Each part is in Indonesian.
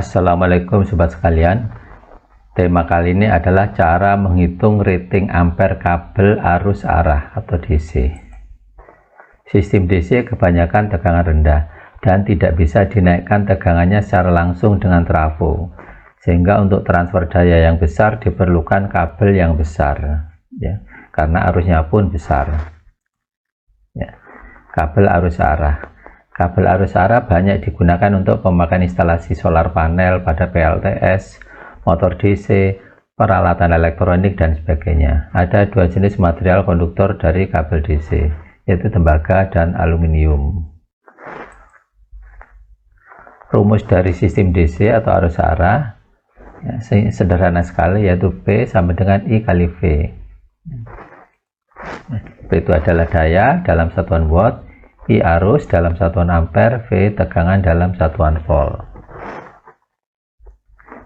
Assalamualaikum sobat sekalian. Tema kali ini adalah cara menghitung rating ampere kabel arus arah atau DC. Sistem DC kebanyakan tegangan rendah dan tidak bisa dinaikkan tegangannya secara langsung dengan trafo, sehingga untuk transfer daya yang besar diperlukan kabel yang besar, ya, karena arusnya pun besar. Ya. Kabel arus arah. Kabel arus arah banyak digunakan untuk pemakaian instalasi solar panel pada PLTS, motor DC, peralatan elektronik, dan sebagainya. Ada dua jenis material konduktor dari kabel DC, yaitu tembaga dan aluminium. Rumus dari sistem DC atau arus arah ya, sederhana sekali, yaitu P sama dengan I kali V. P itu adalah daya dalam satuan watt, I arus dalam satuan ampere, V tegangan dalam satuan volt.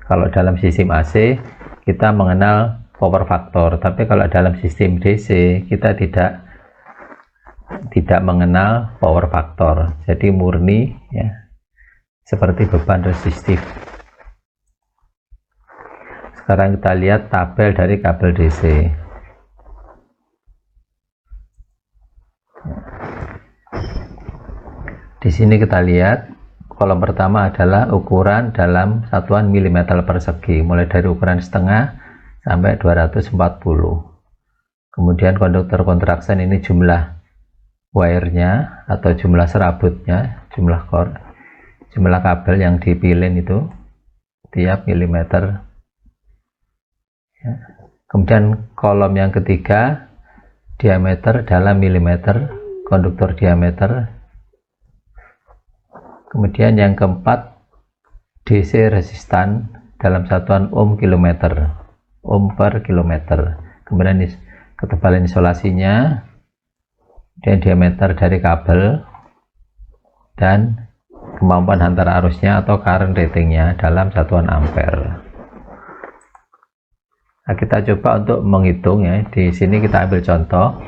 Kalau dalam sistem AC kita mengenal power factor, tapi kalau dalam sistem DC kita tidak mengenal power factor, jadi murni ya, seperti beban resistif. Sekarang kita lihat tabel dari kabel DC. Di sini kita lihat kolom pertama adalah ukuran dalam satuan milimeter persegi, mulai dari ukuran setengah sampai 240. Kemudian konduktor kontraction ini jumlah wire-nya atau jumlah serabutnya, jumlah kabel yang dipilin itu tiap milimeter. Kemudian kolom yang ketiga diameter dalam milimeter, konduktor diameter. Kemudian yang keempat DC resistan dalam satuan ohm kilometer, ohm per kilometer. Kemudian ketebalan isolasinya dan diameter dari kabel dan kemampuan antara arusnya atau current ratingnya dalam satuan ampere. Nah, kita coba untuk menghitung ya. Di sini kita ambil contoh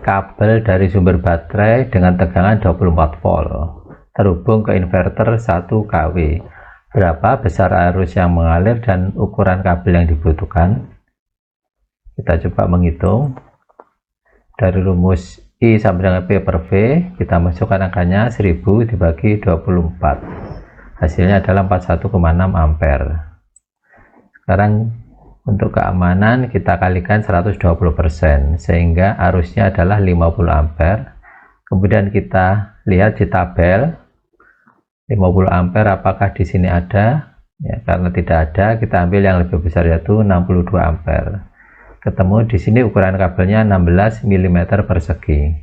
kabel dari sumber baterai dengan tegangan 24 volt. Terhubung ke inverter 1 kW. Berapa besar arus yang mengalir dan ukuran kabel yang dibutuhkan? Kita coba menghitung. Dari rumus I sama dengan P per V, kita masukkan angkanya 1000 dibagi 24. Hasilnya adalah 41,6 ampere. Sekarang untuk keamanan kita kalikan 120%, sehingga arusnya adalah 50 ampere. Kemudian kita lihat di tabel 50 ampere apakah di sini ada ya, karena tidak ada kita ambil yang lebih besar, yaitu 62 ampere. Ketemu di sini ukuran kabelnya 16 mm persegi,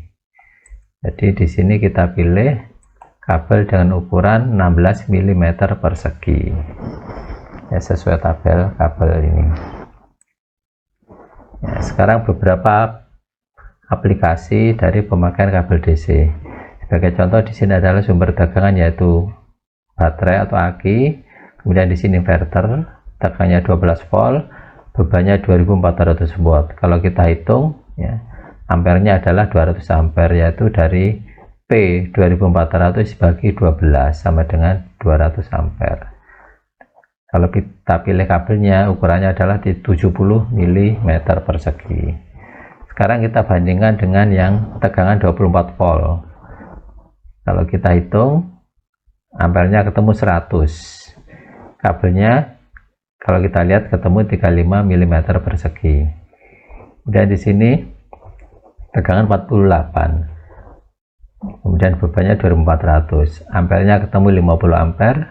jadi di sini kita pilih kabel dengan ukuran 16 mm persegi ya, sesuai tabel kabel ini ya. Sekarang beberapa aplikasi dari pemakaian kabel DC. Sebagai contoh di sini adalah sumber tegangan, yaitu baterai atau aki. Kemudian di sini inverter, tegangannya 12 volt, bebannya 2400 watt. Kalau kita hitung ya, ampernya adalah 200 ampere, yaitu dari P 2400 bagi 12 sama dengan 200 ampere. Kalau kita pilih kabelnya, ukurannya adalah di 70 mm persegi. Sekarang kita bandingkan dengan yang tegangan 24 volt. Kalau kita hitung ampernya ketemu 100, kabelnya kalau kita lihat ketemu 35 mm persegi. Kemudian di sini tegangan 48, kemudian bebannya 2400, ampernya ketemu 50 ampere,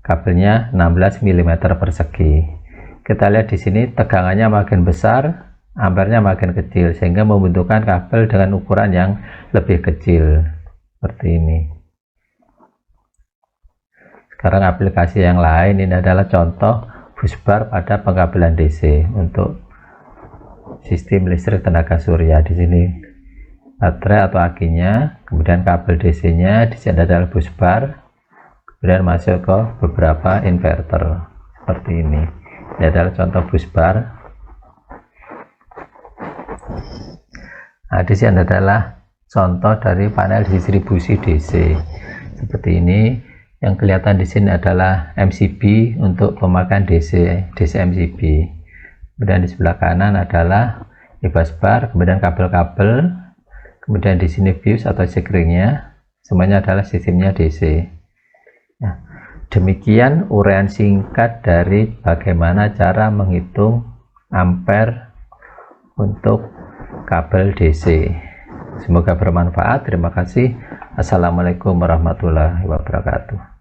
kabelnya 16 mm persegi. Kita lihat di sini tegangannya makin besar, ampernya makin kecil, sehingga membutuhkan kabel dengan ukuran yang lebih kecil seperti ini. Sekarang aplikasi yang lain, ini adalah contoh busbar pada pengkabelan DC untuk sistem listrik tenaga surya. Di sini baterai atau akinya, kemudian kabel DC-nya, di sini adalah busbar, kemudian masuk ke beberapa inverter seperti ini. Ini adalah contoh busbar. Nah, di sini adalah contoh dari panel distribusi DC seperti ini. Yang kelihatan di sini adalah MCB untuk pemakaian DC MCB. Kemudian di sebelah kanan adalah bus bar, kemudian kabel-kabel, kemudian di sini fuse atau sekringnya, semuanya adalah sistemnya DC. Nah, demikian uraian singkat dari bagaimana cara menghitung ampere untuk kabel DC. Semoga bermanfaat. Terima kasih. Assalamualaikum warahmatullahi wabarakatuh.